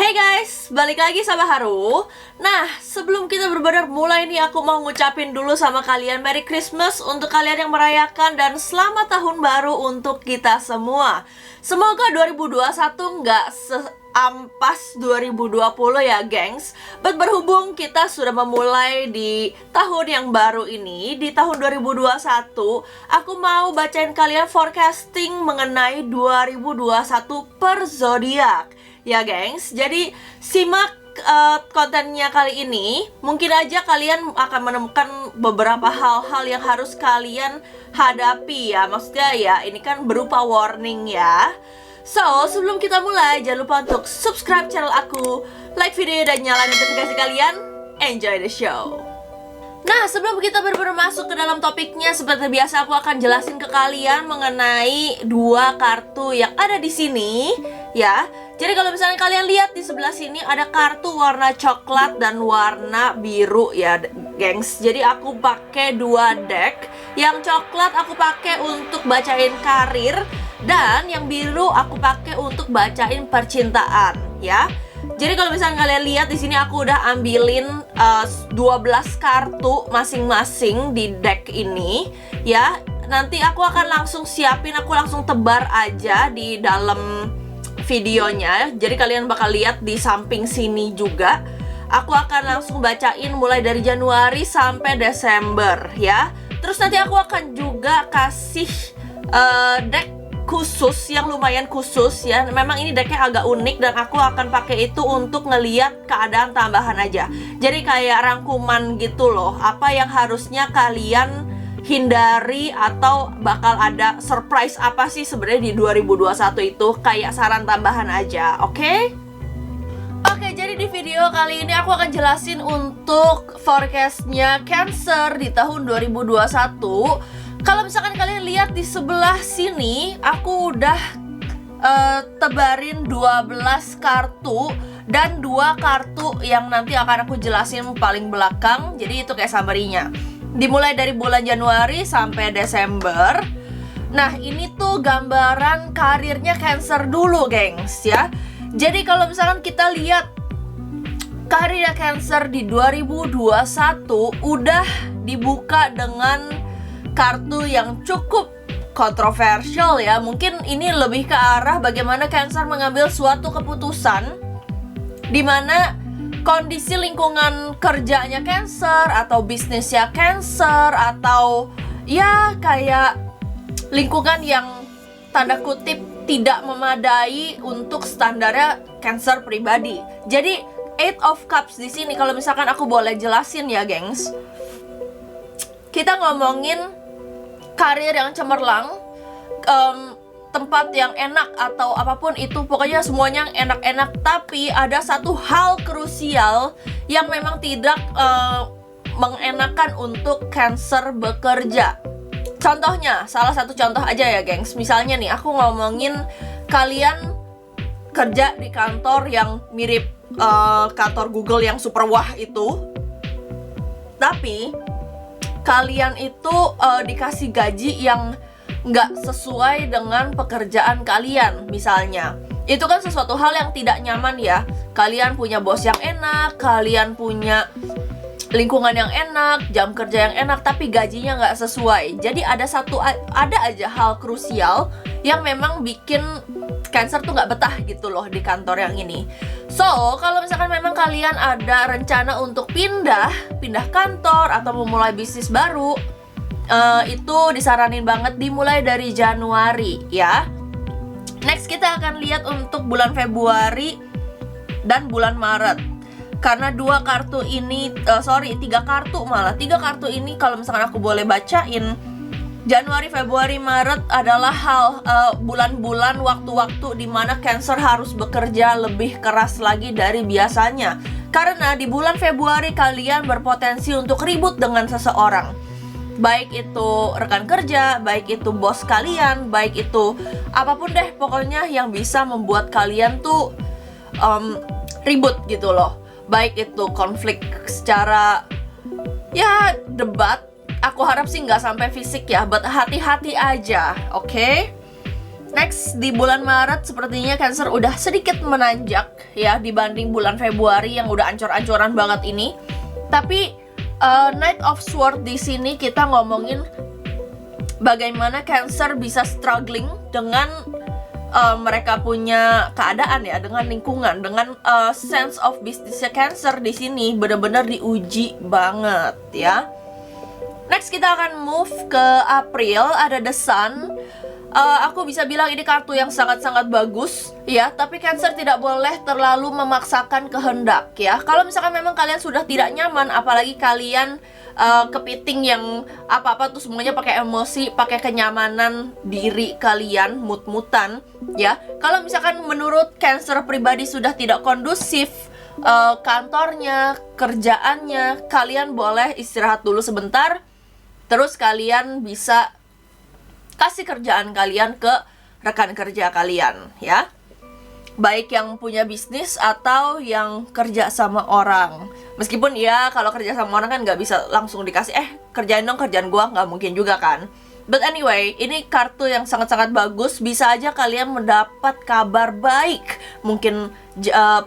Hey guys, balik lagi sama Haru. Nah, sebelum kita benar-benar mulai nih, aku mau ngucapin dulu sama kalian Merry Christmas untuk kalian yang merayakan, dan selamat tahun baru untuk kita semua. Semoga 2021 nggak seampas 2020 ya gengs. But berhubung kita sudah memulai di tahun yang baru ini, di tahun 2021, aku mau bacain kalian forecasting mengenai 2021 per zodiak. Ya gengs, jadi simak kontennya kali ini. Mungkin aja kalian akan menemukan beberapa hal-hal yang harus kalian hadapi ya. Maksudnya ya, ini kan berupa warning ya. So, sebelum kita mulai, jangan lupa untuk subscribe channel aku, like video dan nyalain notifikasi kalian. Enjoy the show. Nah, sebelum kita benar-benar masuk ke dalam topiknya, seperti biasa aku akan jelasin ke kalian mengenai dua kartu yang ada di sini ya. Jadi kalau misalnya kalian lihat di sebelah sini ada kartu warna coklat dan warna biru ya, gengs. Jadi aku pakai dua deck. Yang coklat aku pakai untuk bacain karir, dan yang biru aku pakai untuk bacain percintaan ya. Jadi kalau misalnya kalian lihat di sini aku udah ambilin 12 kartu masing-masing di deck ini ya. Nanti aku akan langsung siapin, aku langsung tebar aja di dalam videonya. Jadi kalian bakal lihat di samping sini juga. Aku akan langsung bacain mulai dari Januari sampai Desember ya. Terus nanti aku akan juga kasih deck khusus yang lumayan khusus ya. Memang ini decknya agak unik dan aku akan pakai itu untuk ngeliat keadaan tambahan aja. Jadi kayak rangkuman gitu loh, apa yang harusnya kalian hindari atau bakal ada surprise apa sih sebenarnya di 2021 itu, kayak saran tambahan aja, oke? Oke, jadi di video kali ini aku akan jelasin untuk forecastnya Cancer di tahun 2021. Kalau misalkan kalian lihat di sebelah sini, aku udah tebarin 12 kartu dan 2 kartu yang nanti akan aku jelasin paling belakang. Jadi itu kayak summary-nya. Dimulai dari bulan Januari sampai Desember. Nah, ini tuh gambaran karirnya Cancer dulu, gengs ya. Jadi kalau misalkan kita lihat karirnya Cancer di 2021 udah dibuka dengan kartu yang cukup kontroversial ya. Mungkin ini lebih ke arah bagaimana Cancer mengambil suatu keputusan di mana kondisi lingkungan kerjanya Cancer atau bisnisnya Cancer atau ya kayak lingkungan yang tanda kutip tidak memadai untuk standarnya Cancer pribadi. Jadi Eight of Cups di sini kalau misalkan aku boleh jelasin ya, gengs. Kita ngomongin karir yang cemerlang, tempat yang enak atau apapun itu, pokoknya semuanya yang enak-enak. Tapi ada satu hal krusial yang memang tidak mengenakan untuk Cancer bekerja. Contohnya, salah satu contoh aja ya gengs. Misalnya nih, aku ngomongin kalian kerja di kantor yang mirip kantor Google yang super wah itu, tapi kalian itu dikasih gaji yang nggak sesuai dengan pekerjaan kalian misalnya. Itu kan sesuatu hal yang tidak nyaman ya. Kalian punya bos yang enak, kalian punya lingkungan yang enak, jam kerja yang enak, tapi gajinya nggak sesuai. Jadi ada aja hal krusial yang memang bikin Cancer tuh nggak betah gitu loh di kantor yang ini. So, kalau misalkan memang kalian ada rencana untuk pindah kantor atau memulai bisnis baru, itu disaranin banget dimulai dari Januari ya. Next kita akan lihat untuk bulan Februari dan bulan Maret. Karena 3 kartu ini kalau misalkan aku boleh bacain, Januari, Februari, Maret adalah bulan-bulan waktu-waktu di mana Cancer harus bekerja lebih keras lagi dari biasanya. Karena di bulan Februari kalian berpotensi untuk ribut dengan seseorang. Baik itu rekan kerja, baik itu bos kalian, baik itu apapun deh, pokoknya yang bisa membuat kalian tuh ribut gitu loh. Baik itu konflik secara ya debat. Aku harap sih nggak sampai fisik ya, but hati-hati aja, oke? Next, di bulan Maret sepertinya Cancer udah sedikit menanjak ya dibanding bulan Februari yang udah ancur-ancuran banget ini. Tapi Knight of Swords di sini kita ngomongin bagaimana Cancer bisa struggling dengan mereka punya keadaan ya, dengan lingkungan, dengan sense of business Cancer di sini benar-benar diuji banget ya. Next kita akan move ke April, ada The Sun. Aku bisa bilang ini kartu yang sangat-sangat bagus ya, tapi Cancer tidak boleh terlalu memaksakan kehendak ya. Kalau misalkan memang kalian sudah tidak nyaman, apalagi kalian kepiting yang apa-apa tuh semuanya pakai emosi, pakai kenyamanan diri kalian, mut-mutan ya. Kalau misalkan menurut Cancer pribadi sudah tidak kondusif kantornya, kerjaannya, kalian boleh istirahat dulu sebentar. Terus kalian bisa kasih kerjaan kalian ke rekan kerja kalian ya, baik yang punya bisnis atau yang kerja sama orang. Meskipun ya kalau kerja sama orang kan nggak bisa langsung dikasih kerjain dong kerjaan gua, nggak mungkin juga kan. But anyway, ini kartu yang sangat-sangat bagus. Bisa aja kalian mendapat kabar baik, mungkin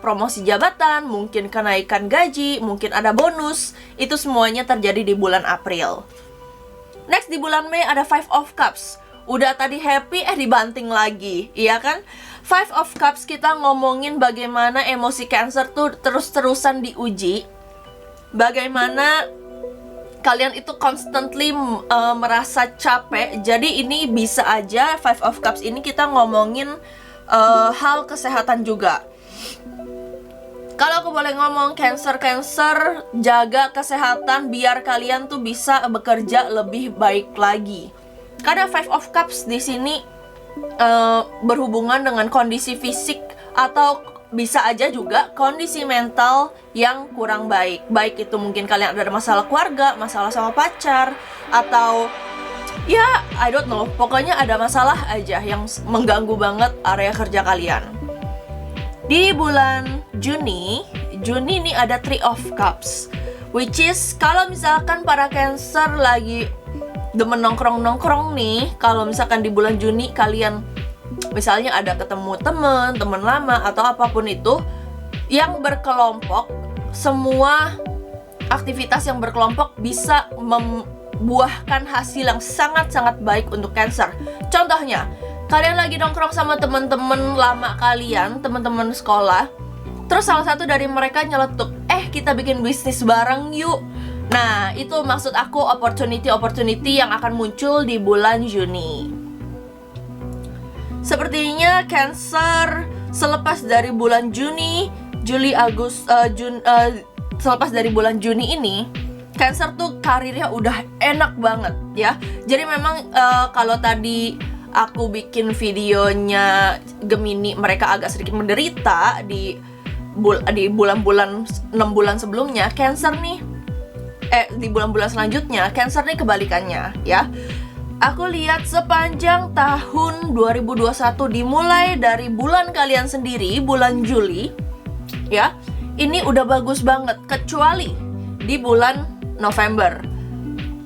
promosi jabatan, mungkin kenaikan gaji, mungkin ada bonus. Itu semuanya terjadi di bulan April. Next di bulan Mei ada Five of Cups. Udah tadi happy dibanting lagi, iya kan? Five of Cups kita ngomongin bagaimana emosi Cancer tuh terus-terusan diuji. Bagaimana kalian itu constantly merasa capek. Jadi ini bisa aja Five of Cups ini kita ngomongin hal kesehatan juga. Kalau aku boleh ngomong, Cancer jaga kesehatan biar kalian tuh bisa bekerja lebih baik lagi. Karena Five of Cups di sini berhubungan dengan kondisi fisik atau bisa aja juga kondisi mental yang kurang baik. Baik itu mungkin kalian ada masalah keluarga, masalah sama pacar, atau ya I don't know, pokoknya ada masalah aja yang mengganggu banget area kerja kalian. Di bulan Juni ini ada Three of Cups, which is kalau misalkan para Cancer lagi demen nongkrong nih, kalau misalkan di bulan Juni kalian misalnya ada ketemu teman lama atau apapun itu yang berkelompok, semua aktivitas yang berkelompok bisa membuahkan hasil yang sangat-sangat baik untuk Cancer. Contohnya, kalian lagi nongkrong sama teman-teman lama kalian, teman-teman sekolah. Terus salah satu dari mereka nyeletuk, kita bikin bisnis bareng yuk. Nah, itu maksud aku opportunity yang akan muncul di bulan Juni. Sepertinya Cancer selepas dari bulan selepas dari bulan Juni ini, Cancer tuh karirnya udah enak banget ya. Jadi memang kalau tadi aku bikin videonya Gemini mereka agak sedikit menderita di bulan-bulan 6 bulan sebelumnya, Cancer nih di bulan-bulan selanjutnya Cancer nih kebalikannya ya. Aku lihat sepanjang tahun 2021 dimulai dari bulan kalian sendiri, bulan Juli ya, ini udah bagus banget kecuali di bulan November.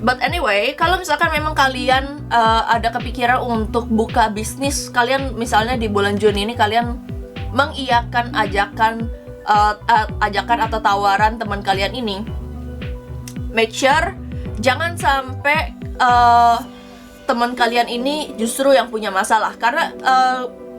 But anyway, kalau misalkan memang kalian ada kepikiran untuk buka bisnis, kalian misalnya di bulan Juni ini kalian mengiyakan ajakan atau tawaran teman kalian ini, make sure jangan sampai teman kalian ini justru yang punya masalah. Karena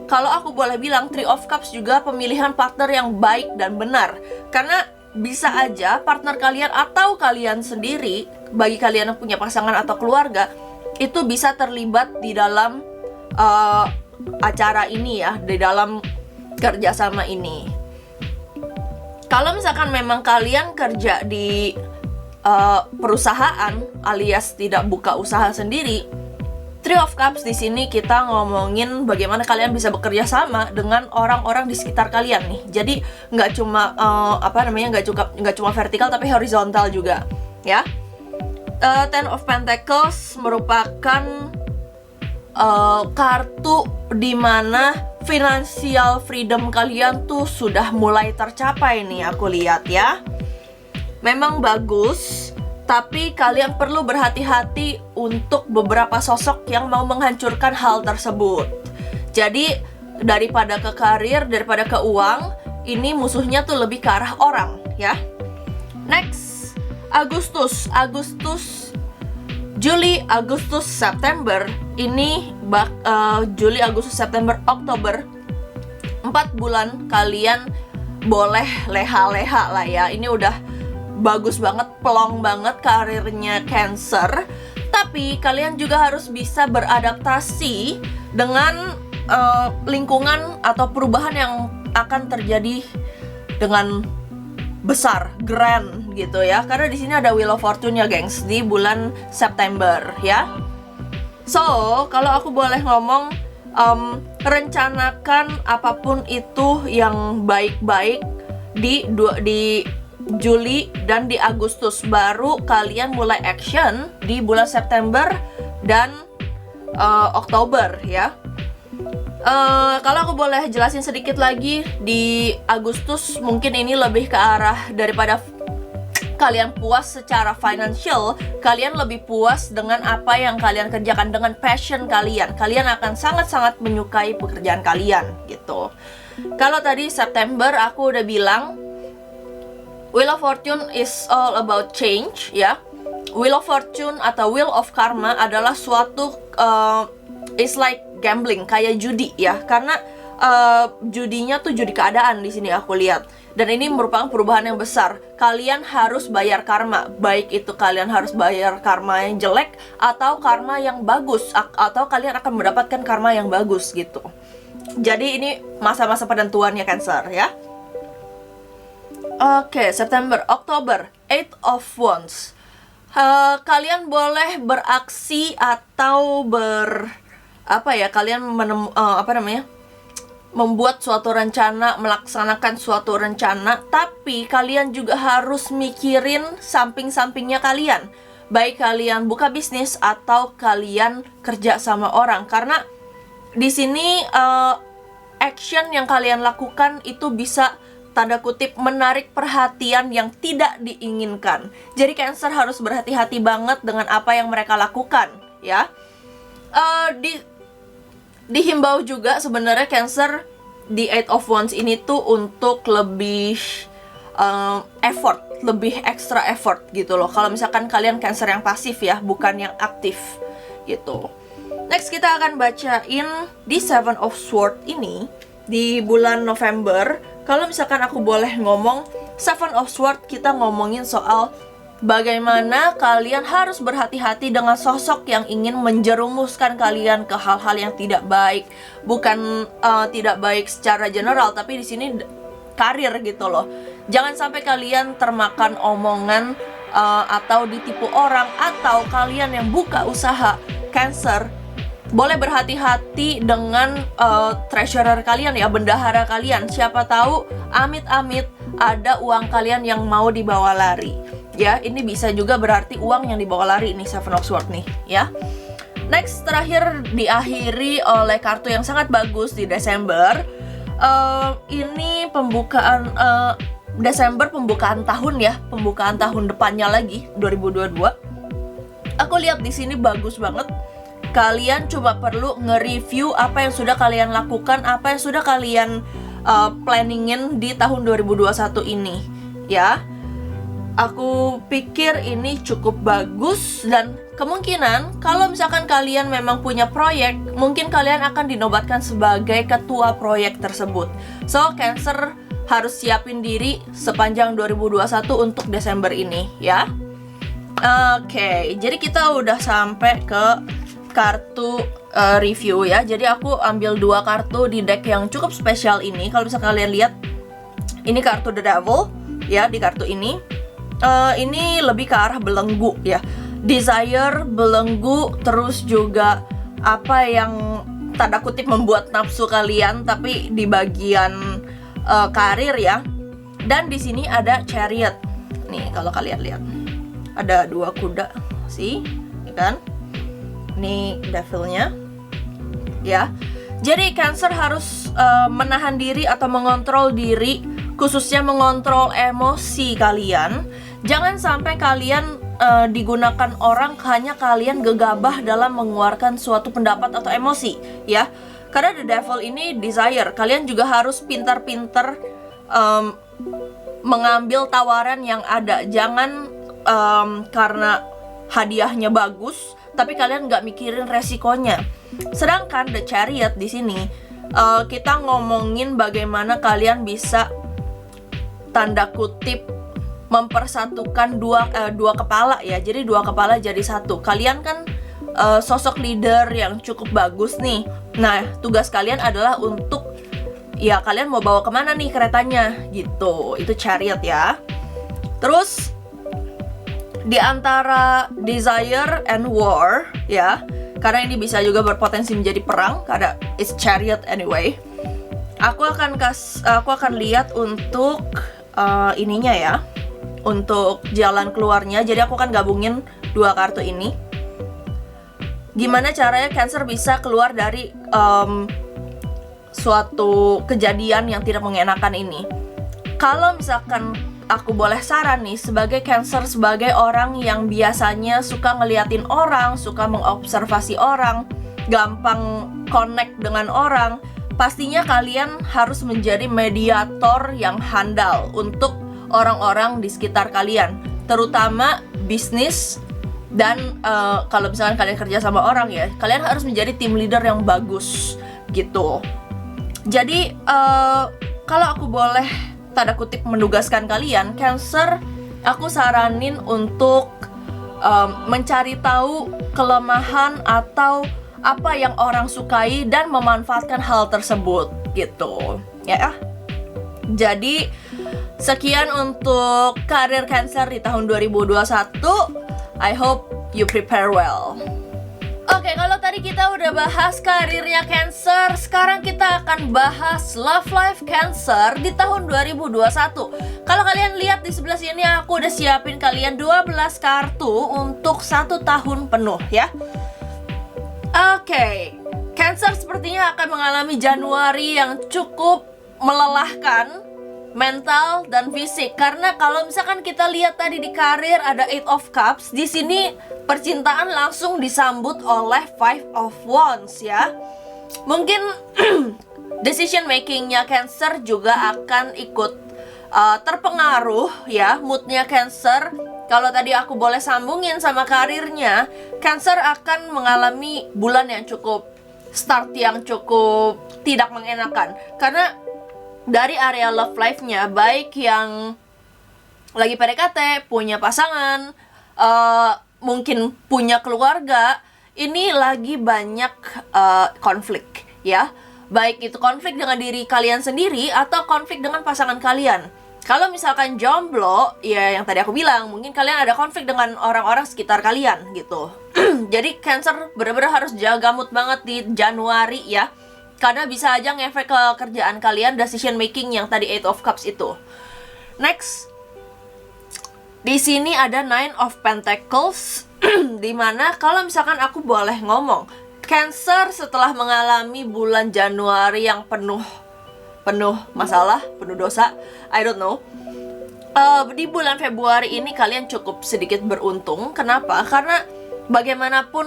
kalau aku boleh bilang, Three of Cups juga pemilihan partner yang baik dan benar. Karena bisa aja partner kalian atau kalian sendiri, bagi kalian yang punya pasangan atau keluarga, itu bisa terlibat di dalam acara ini ya, di dalam kerjasama ini. Kalau misalkan memang kalian kerja di perusahaan alias tidak buka usaha sendiri, Three of Cups di sini kita ngomongin bagaimana kalian bisa bekerja sama dengan orang-orang di sekitar kalian nih. Jadi nggak cuma nggak cuma vertikal tapi horizontal juga ya. Ten of Pentacles merupakan kartu di mana financial freedom kalian tuh sudah mulai tercapai nih, aku lihat ya. Memang bagus, tapi kalian perlu berhati-hati untuk beberapa sosok yang mau menghancurkan hal tersebut. Jadi daripada ke karir, daripada ke uang, ini musuhnya tuh lebih ke arah orang ya. Next, Juli, Agustus, September. Ini Juli, Agustus, September, Oktober. 4 bulan kalian boleh leha-leha lah ya. Ini udah bagus banget, plong banget karirnya Cancer. Tapi kalian juga harus bisa beradaptasi dengan lingkungan atau perubahan yang akan terjadi dengan besar, grand gitu ya. Karena di sini ada Wheel of Fortune ya, gengs, di bulan September ya. So, kalau aku boleh ngomong, rencanakan apapun itu yang baik-baik di Juli dan di Agustus, baru kalian mulai action di bulan September dan Oktober ya. Kalau aku boleh jelasin sedikit lagi, di Agustus mungkin ini lebih ke arah daripada kalian puas secara financial, kalian lebih puas dengan apa yang kalian kerjakan, dengan passion kalian. Kalian akan sangat-sangat menyukai pekerjaan kalian gitu. Kalau tadi September aku udah bilang, Wheel of Fortune is all about change ya. Wheel of Fortune atau Wheel of Karma adalah suatu it's like gambling, kayak judi ya. Karena judinya tuh judi keadaan di sini aku lihat. Dan ini merupakan perubahan yang besar. Kalian harus bayar karma, baik itu kalian harus bayar karma yang jelek atau karma yang bagus, atau kalian akan mendapatkan karma yang bagus gitu. Jadi ini masa-masa penentuannya Cancer ya. Oke, September, Oktober, 8 of Wands. Kalian boleh beraksi atau kalian membuat suatu rencana, melaksanakan suatu rencana, tapi kalian juga harus mikirin samping-sampingnya kalian. Baik kalian buka bisnis atau kalian kerja sama orang, karena di sini action yang kalian lakukan itu bisa tanda kutip menarik perhatian yang tidak diinginkan. Jadi Cancer harus berhati-hati banget dengan apa yang mereka lakukan ya. Dihimbau juga sebenarnya Cancer di 8 of Wands ini tuh untuk lebih lebih extra effort gitu loh. Kalau misalkan kalian Cancer yang pasif ya, bukan yang aktif gitu. Next kita akan bacain di 7 of Swords ini di bulan November. Kalau misalkan aku boleh ngomong, 7 of Swords kita ngomongin soal bagaimana kalian harus berhati-hati dengan sosok yang ingin menjerumuskan kalian ke hal-hal yang tidak baik. Bukan tidak baik secara general, tapi di sini karir gitu loh. Jangan sampai kalian termakan omongan atau ditipu orang, atau kalian yang buka usaha Cancer boleh berhati-hati dengan treasurer kalian ya, bendahara kalian. Siapa tahu amit-amit ada uang kalian yang mau dibawa lari. Ya, ini bisa juga berarti uang yang dibawa lari nih, 7 of Swords nih ya. Next, terakhir diakhiri oleh kartu yang sangat bagus di Desember. Ini pembukaan Desember, pembukaan tahun ya, pembukaan tahun depannya lagi 2022. Aku lihat di sini bagus banget. Kalian cuma perlu nge-review apa yang sudah kalian lakukan, apa yang sudah kalian planningin di tahun 2021 ini ya. Aku pikir ini cukup bagus, dan kemungkinan kalau misalkan kalian memang punya proyek, mungkin kalian akan dinobatkan sebagai ketua proyek tersebut. So, Cancer harus siapin diri sepanjang 2021 untuk Desember ini ya. Oke, jadi kita udah sampai ke kartu review ya. Jadi aku ambil 2 kartu di deck yang cukup spesial ini. Kalau bisa kalian lihat, ini kartu The Devil ya, di kartu ini. Ini lebih ke arah belenggu ya. Desire, belenggu, terus juga apa yang tanda kutip membuat nafsu kalian, tapi di bagian karir ya. Dan di sini ada Chariot. Nih kalau kalian lihat, ada 2 kuda sih, ya kan? Nih devilnya ya. Jadi Cancer harus menahan diri atau mengontrol diri, khususnya mengontrol emosi kalian. Jangan sampai kalian digunakan orang hanya kalian gegabah dalam mengeluarkan suatu pendapat atau emosi ya. Karena the devil ini desire. Kalian juga harus pintar-pintar mengambil tawaran yang ada. Jangan karena hadiahnya bagus, tapi kalian nggak mikirin resikonya. Sedangkan the chariot di sini kita ngomongin bagaimana kalian bisa tanda kutip mempersatukan dua kepala ya. Jadi dua kepala jadi satu. Kalian kan sosok leader yang cukup bagus nih. Nah, tugas kalian adalah untuk ya kalian mau bawa kemana nih keretanya gitu. Itu chariot ya. Terus di antara desire and war ya, karena ini bisa juga berpotensi menjadi perang karena it's chariot anyway. Aku akan lihat untuk ininya ya, untuk jalan keluarnya. Jadi aku akan gabungin dua kartu ini. Gimana caranya Cancer bisa keluar dari suatu kejadian yang tidak mengenakan ini? Kalau misalkan aku boleh saran nih, sebagai Cancer, sebagai orang yang biasanya suka ngeliatin orang, suka mengobservasi orang, gampang connect dengan orang, pastinya kalian harus menjadi mediator yang handal untuk orang-orang di sekitar kalian, terutama bisnis. Dan kalau misalkan kalian kerja sama orang ya, kalian harus menjadi team leader yang bagus gitu. Jadi kalau aku boleh tanda kutip menugaskan kalian, Cancer, aku saranin untuk mencari tahu kelemahan atau apa yang orang sukai dan memanfaatkan hal tersebut gitu ya. Jadi sekian untuk karir Cancer di tahun 2021. I hope you prepare well. Oke, kalau tadi kita udah bahas karirnya Cancer, sekarang kita akan bahas love life Cancer di tahun 2021. Kalau kalian lihat di sebelah sini, aku udah siapin kalian 12 kartu untuk 1 tahun penuh ya. Oke, Cancer sepertinya akan mengalami Januari yang cukup melelahkan mental dan fisik. Karena kalau misalkan kita lihat tadi di karir ada 8 of Cups, di sini percintaan langsung disambut oleh 5 of Wands ya. Mungkin decision makingnya Cancer juga akan ikut terpengaruh ya, moodnya Cancer. Kalau tadi aku boleh sambungin sama karirnya, Cancer akan mengalami bulan yang cukup start yang cukup tidak mengenakan. Karena dari area love life-nya, baik yang lagi PDKT, punya pasangan, mungkin punya keluarga, ini lagi banyak konflik ya. Baik itu konflik dengan diri kalian sendiri atau konflik dengan pasangan kalian. Kalau misalkan jomblo, ya yang tadi aku bilang, mungkin kalian ada konflik dengan orang-orang sekitar kalian gitu. Jadi Cancer benar-benar harus jaga mood banget di Januari ya. Karena bisa aja ngefek ke kerjaan kalian, decision making yang tadi 8 of Cups itu. Next, di sini ada 9 of Pentacles, dimana kalau misalkan aku boleh ngomong, Cancer setelah mengalami bulan Januari yang penuh masalah, penuh dosa, I don't know. Di bulan Februari ini kalian cukup sedikit beruntung. Kenapa? Karena bagaimanapun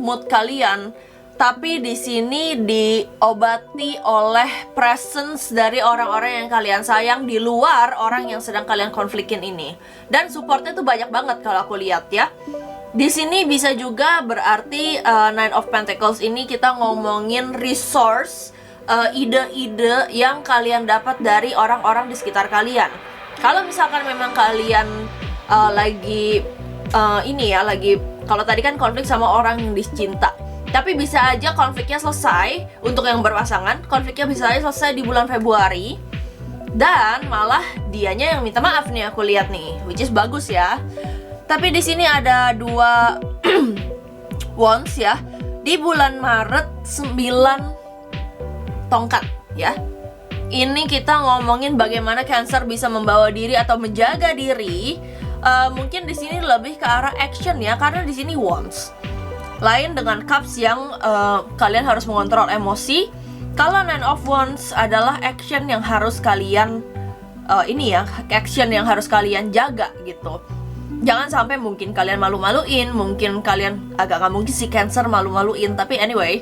mood kalian, tapi di sini diobati oleh presence dari orang-orang yang kalian sayang di luar orang yang sedang kalian konflikin ini. Dan supportnya tuh banyak banget kalau aku lihat ya. Di sini bisa juga berarti 9 of Pentacles ini kita ngomongin resource, ide-ide yang kalian dapat dari orang-orang di sekitar kalian. Kalau misalkan memang kalian lagi kalau tadi kan konflik sama orang yang dicinta, tapi bisa aja konfliknya selesai. Untuk yang berpasangan, konfliknya bisa aja selesai di bulan Februari. Dan malah dianya yang minta maaf nih aku lihat nih, which is bagus ya. Tapi di sini ada 2 wands ya. Di bulan Maret 9 tongkat ya. Ini kita ngomongin bagaimana Cancer bisa membawa diri atau menjaga diri. Mungkin di sini lebih ke arah action ya, karena di sini wands. Lain dengan Cups yang kalian harus mengontrol emosi. Kalau 9 of Wands adalah action yang harus kalian action yang harus kalian jaga gitu. Jangan sampai mungkin kalian malu-maluin, mungkin kalian agak nggak mungkin si Cancer malu-maluin, tapi anyway,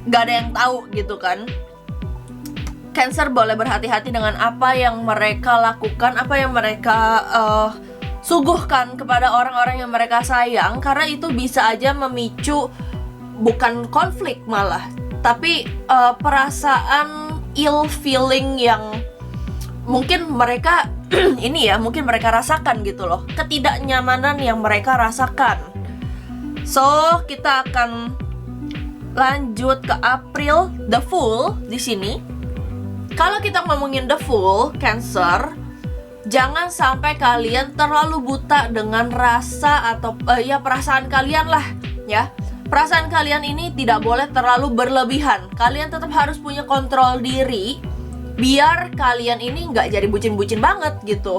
nggak ada yang tahu gitu kan. Cancer boleh berhati-hati dengan apa yang mereka lakukan, apa yang mereka suguhkan kepada orang-orang yang mereka sayang, karena itu bisa aja memicu bukan konflik malah, tapi perasaan ill feeling yang mungkin mereka ini ya, mungkin mereka rasakan gitu loh, ketidaknyamanan yang mereka rasakan. So, kita akan lanjut ke April, the Fool di sini. Kalau kita ngomongin the Fool, Cancer, jangan sampai kalian terlalu buta dengan rasa atau ya perasaan kalian lah, ya. Perasaan kalian ini tidak boleh terlalu berlebihan. Kalian tetap harus punya kontrol diri, biar kalian ini nggak jadi bucin-bucin banget gitu.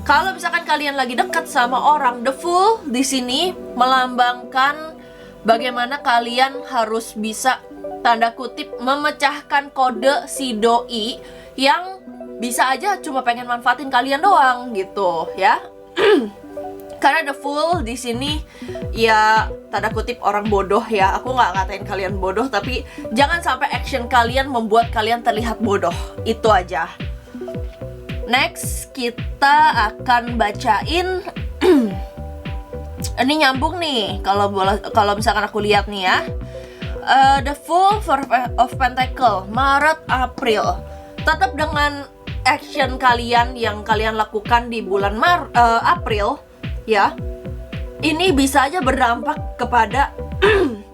Kalau misalkan kalian lagi dekat sama orang, the Fool di sini melambangkan bagaimana kalian harus bisa tanda kutip memecahkan kode si doi yang bisa aja cuma pengen manfaatin kalian doang gitu ya. Karena the Fool di sini ya tanda kutip orang bodoh ya. Aku nggak ngatain kalian bodoh, tapi jangan sampai action kalian membuat kalian terlihat bodoh. Itu aja. Next kita akan bacain ini nyambung nih kalau misalkan aku lihat nih ya. The Fool of Pentacle, Maret April. Tetap dengan action kalian yang kalian lakukan di bulan April ya. Ini bisa aja berdampak kepada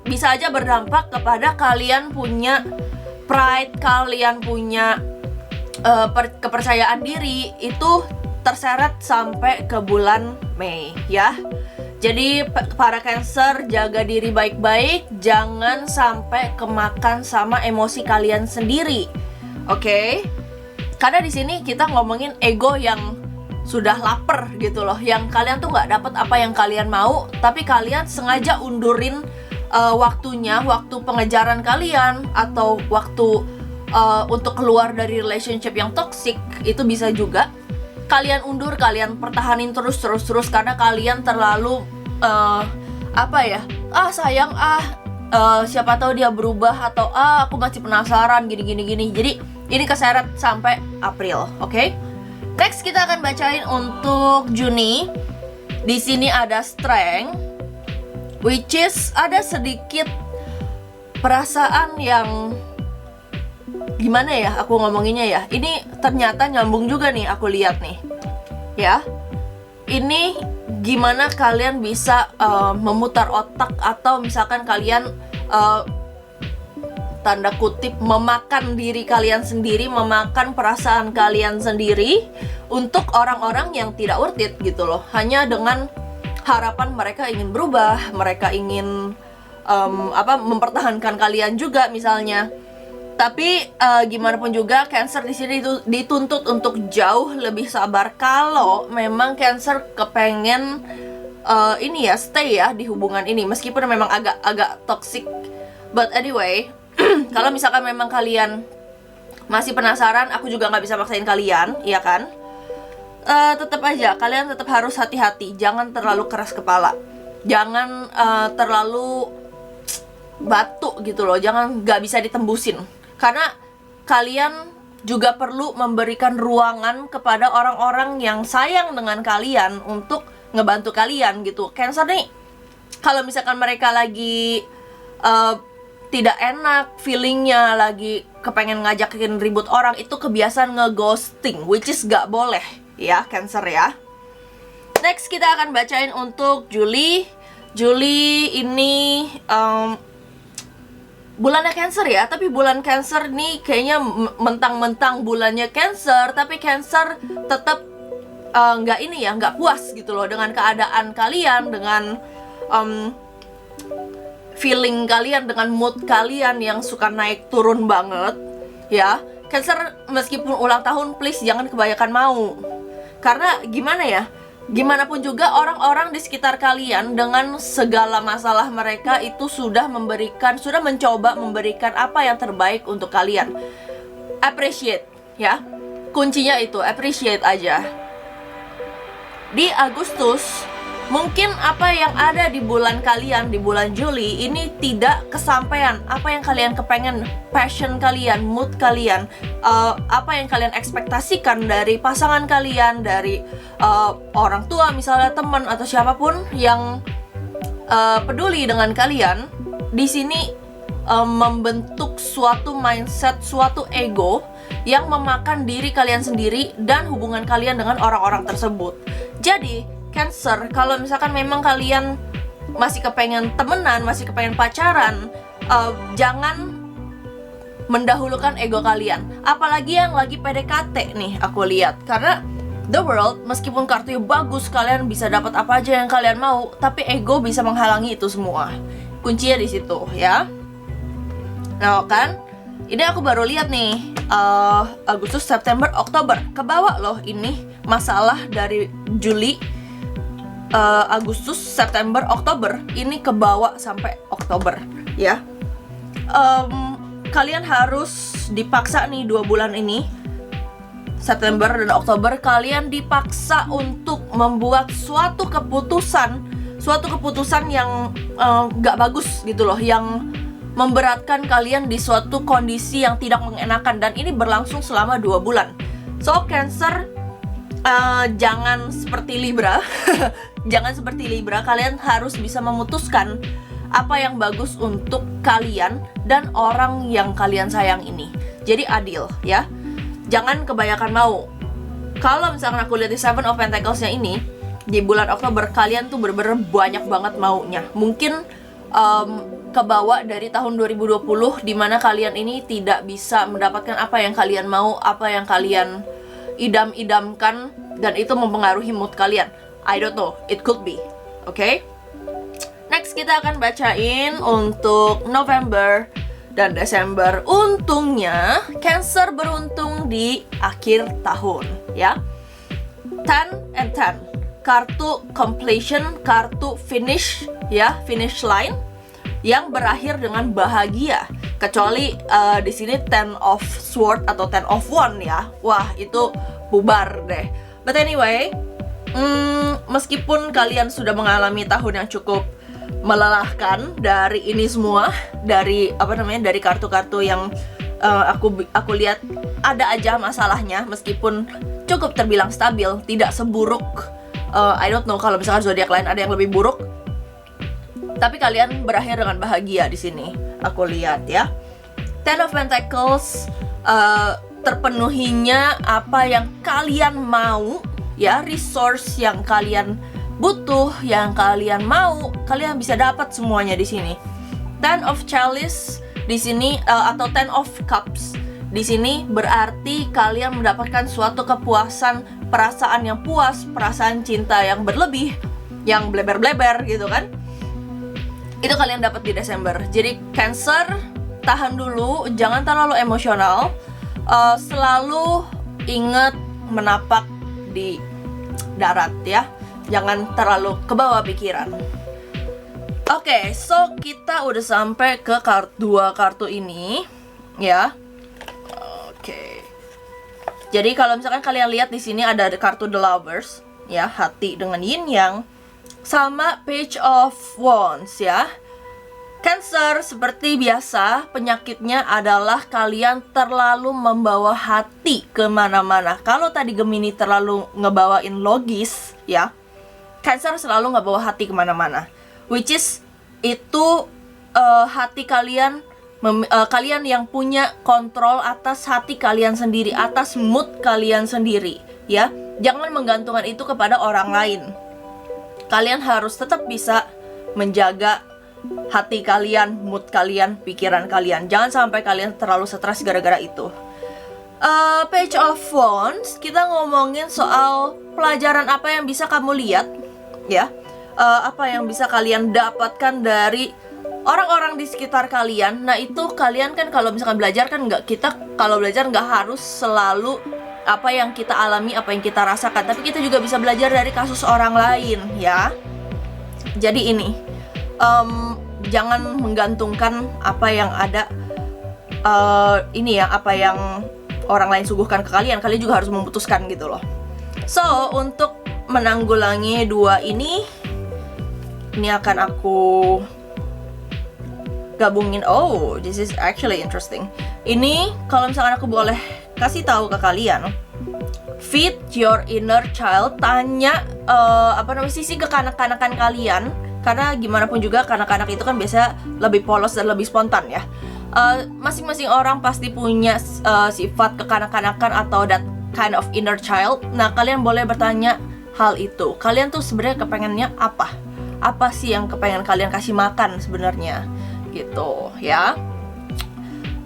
bisa aja berdampak kepada kalian punya pride, kalian punya kepercayaan diri itu terseret sampai ke bulan Mei ya. Jadi para Cancer, jaga diri baik-baik, jangan sampai kemakan sama emosi kalian sendiri. Oke? Karena di sini kita ngomongin ego yang sudah lapar gitu loh, yang kalian tuh nggak dapat apa yang kalian mau, tapi kalian sengaja undurin waktunya, waktu pengejaran kalian atau waktu untuk keluar dari relationship yang toxic. Itu bisa juga kalian undur, kalian pertahanin terus karena kalian terlalu sayang, siapa tahu dia berubah, atau aku masih penasaran gini. Jadi ini keseret sampai April, oke? Next kita akan bacain untuk Juni. Di sini ada Strength, which is ada sedikit perasaan yang gimana ya aku ngomonginnya ya. Ini ternyata nyambung juga nih, aku lihat nih ya. Ini gimana kalian bisa memutar otak, atau misalkan kalian tanda kutip memakan diri kalian sendiri, memakan perasaan kalian sendiri untuk orang-orang yang tidak worth it gitu loh. Hanya dengan harapan mereka ingin berubah, mereka ingin mempertahankan kalian juga misalnya. Tapi gimana pun juga Cancer di sini dituntut untuk jauh lebih sabar kalau memang Cancer kepengen stay ya di hubungan ini, meskipun memang agak toxic. But anyway, kalau misalkan memang kalian masih penasaran, aku juga nggak bisa maksain kalian, ya kan? Tetap aja kalian tetap harus hati-hati, jangan terlalu keras kepala, jangan terlalu batu gitu loh, jangan nggak bisa ditembusin. Karena kalian juga perlu memberikan ruangan kepada orang-orang yang sayang dengan kalian untuk ngebantu kalian gitu. Cancer nih, kalau misalkan mereka lagi tidak enak feelingnya, lagi kepengen ngajakin ribut orang, itu kebiasaan ngeghosting, which is gak boleh ya Cancer ya. Next kita akan bacain untuk Juli. Juli ini bulannya Cancer ya, tapi bulan Cancer nih kayaknya mentang-mentang bulannya Cancer, tapi Cancer tetap nggak puas gitu loh dengan keadaan kalian, dengan feeling kalian, dengan mood kalian yang suka naik turun banget ya. Cancer meskipun ulang tahun, please jangan kebanyakan mau. Karena gimana ya, gimana pun juga orang-orang di sekitar kalian dengan segala masalah mereka itu sudah mencoba memberikan apa yang terbaik untuk kalian. Appreciate ya, kuncinya itu appreciate aja. Di Agustus Mungkin apa yang ada di bulan kalian, di bulan Juli ini tidak kesampaian. Apa yang kalian kepengen, passion kalian, mood kalian, apa yang kalian ekspektasikan dari pasangan kalian, dari orang tua misalnya, teman atau siapapun yang peduli dengan kalian. Di sini membentuk suatu mindset, suatu ego yang memakan diri kalian sendiri dan hubungan kalian dengan orang-orang tersebut. Jadi Cancer, kalau misalkan memang kalian masih kepengen temenan, masih kepengen pacaran, jangan mendahulukan ego kalian. Apalagi yang lagi PDKT nih, aku lihat. Karena the world, meskipun kartunya bagus, kalian bisa dapat apa aja yang kalian mau, tapi ego bisa menghalangi itu semua. Kuncinya di situ, ya. Nah kan, ini aku baru lihat nih, Agustus, September, Oktober. Kebawa loh ini masalah dari Juli, Agustus, September, Oktober. Ini kebawa sampai Oktober, ya. Kalian harus dipaksa nih 2 bulan ini, September dan Oktober, kalian dipaksa untuk membuat suatu keputusan yang gak bagus gitu loh, yang memberatkan kalian di suatu kondisi yang tidak mengenakan, dan ini berlangsung selama 2 bulan. So Cancer, jangan seperti Libra. Jangan seperti Libra, kalian harus bisa memutuskan apa yang bagus untuk kalian dan orang yang kalian sayang ini. Jadi adil, ya. Jangan kebanyakan mau. Kalau misalkan aku lihat di Seven of Pentacles-nya ini, di bulan Oktober kalian tuh bener-bener banyak banget maunya. Mungkin kebawa dari tahun 2020, dimana kalian ini tidak bisa mendapatkan apa yang kalian mau, apa yang kalian idam-idamkan, dan itu mempengaruhi mood kalian. I don't know, it could be. Okay? Next kita akan bacain untuk November dan Desember. Untungnya Cancer beruntung di akhir tahun, ya. 10 and 10. Kartu completion, kartu finish, ya, finish line yang berakhir dengan bahagia. Kecuali di sini 10 of sword atau 10 of wand, ya. Wah, itu bubar deh. But anyway, meskipun kalian sudah mengalami tahun yang cukup melelahkan dari ini semua, dari dari kartu-kartu yang aku lihat ada aja masalahnya, meskipun cukup terbilang stabil, tidak seburuk I don't know kalau misalkan zodiak lain ada yang lebih buruk, tapi kalian berakhir dengan bahagia di sini. Aku lihat, ya. Ten of Pentacles, terpenuhinya apa yang kalian mau, ya, resource yang kalian butuh, yang kalian mau, kalian bisa dapat semuanya di sini. Ten of Chalice di sini, atau Ten of Cups di sini berarti kalian mendapatkan suatu kepuasan, perasaan yang puas, perasaan cinta yang berlebih, yang bleber-bleber gitu kan. Itu kalian dapat di Desember. Jadi Cancer, tahan dulu, jangan terlalu emosional. Selalu ingat menapak di darat, ya. Jangan terlalu kebawa pikiran. Oke, so kita udah sampai ke dua kartu ini, ya. Oke. Jadi kalau misalkan kalian lihat di sini ada kartu The Lovers, ya, hati dengan yin yang, sama Page of Wands, ya. Cancer, seperti biasa, penyakitnya adalah kalian terlalu membawa hati kemana-mana. Kalau tadi Gemini terlalu ngebawain logis, ya, Cancer selalu ngebawa hati kemana-mana. Which is, itu hati kalian, kalian yang punya kontrol atas hati kalian sendiri, atas mood kalian sendiri, ya. Jangan menggantungkan itu kepada orang lain. Kalian harus tetap bisa menjaga hati kalian, mood kalian, pikiran kalian. Jangan sampai kalian terlalu stres gara-gara itu. Page of Wands, kita ngomongin soal pelajaran apa yang bisa kamu lihat, ya. Apa yang bisa kalian dapatkan dari orang-orang di sekitar kalian. Nah, itu kalian kan kalau misalkan belajar kan kalau belajar nggak harus selalu apa yang kita alami, apa yang kita rasakan, tapi kita juga bisa belajar dari kasus orang lain, ya. Jadi ini, jangan menggantungkan apa yang ada, ini ya, apa yang orang lain suguhkan ke kalian. Kalian juga harus memutuskan gitu loh. So, untuk menanggulangi dua ini, ini akan aku gabungin. Oh, this is actually interesting. Ini kalau misalkan aku boleh kasih tahu ke kalian, feed your inner child, tanya sisi kekanak-kanakan kalian, karena gimana pun juga kanak-kanak itu kan biasa lebih polos dan lebih spontan ya. Masing-masing orang pasti punya sifat kekanak-kanakan atau that kind of inner child. Nah, kalian boleh bertanya hal itu. Kalian tuh sebenarnya kepengennya apa? Apa sih yang kepengen kalian kasih makan sebenarnya? Gitu ya.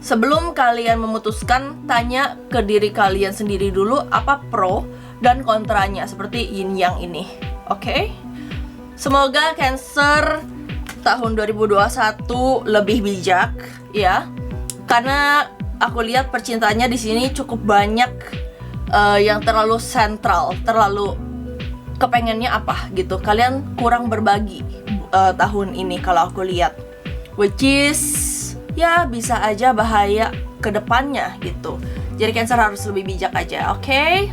Sebelum kalian memutuskan, tanya ke diri kalian sendiri dulu apa pro dan kontranya, seperti yin yang ini. Oke? Semoga Cancer tahun 2021 lebih bijak ya. Karena aku lihat percintaannya di sini cukup banyak yang terlalu sentral, terlalu kepengennya apa gitu. Kalian kurang berbagi tahun ini kalau aku lihat. Which is ya bisa aja bahaya ke depannya gitu. Jadi Cancer harus lebih bijak aja, oke?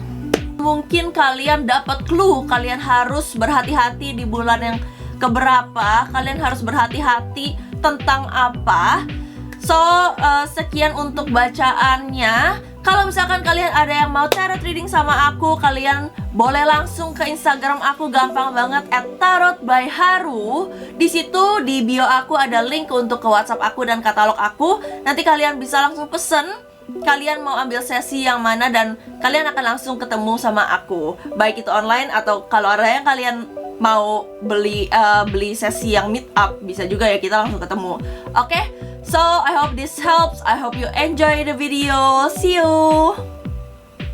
Mungkin kalian dapat clue, kalian harus berhati-hati di bulan yang keberapa, kalian harus berhati-hati tentang apa. So, sekian untuk bacaannya. Kalau misalkan kalian ada yang mau tarot reading sama aku, kalian boleh langsung ke Instagram aku, gampang banget, @tarotbyharu. Di situ di bio aku ada link untuk ke WhatsApp aku dan katalog aku. Nanti kalian bisa langsung pesen kalian mau ambil sesi yang mana, dan kalian akan langsung ketemu sama aku. Baik itu online atau kalau ada yang kalian mau beli sesi yang meet up, bisa juga ya, kita langsung ketemu. Oke? So, I hope this helps. I hope you enjoy the video. See you!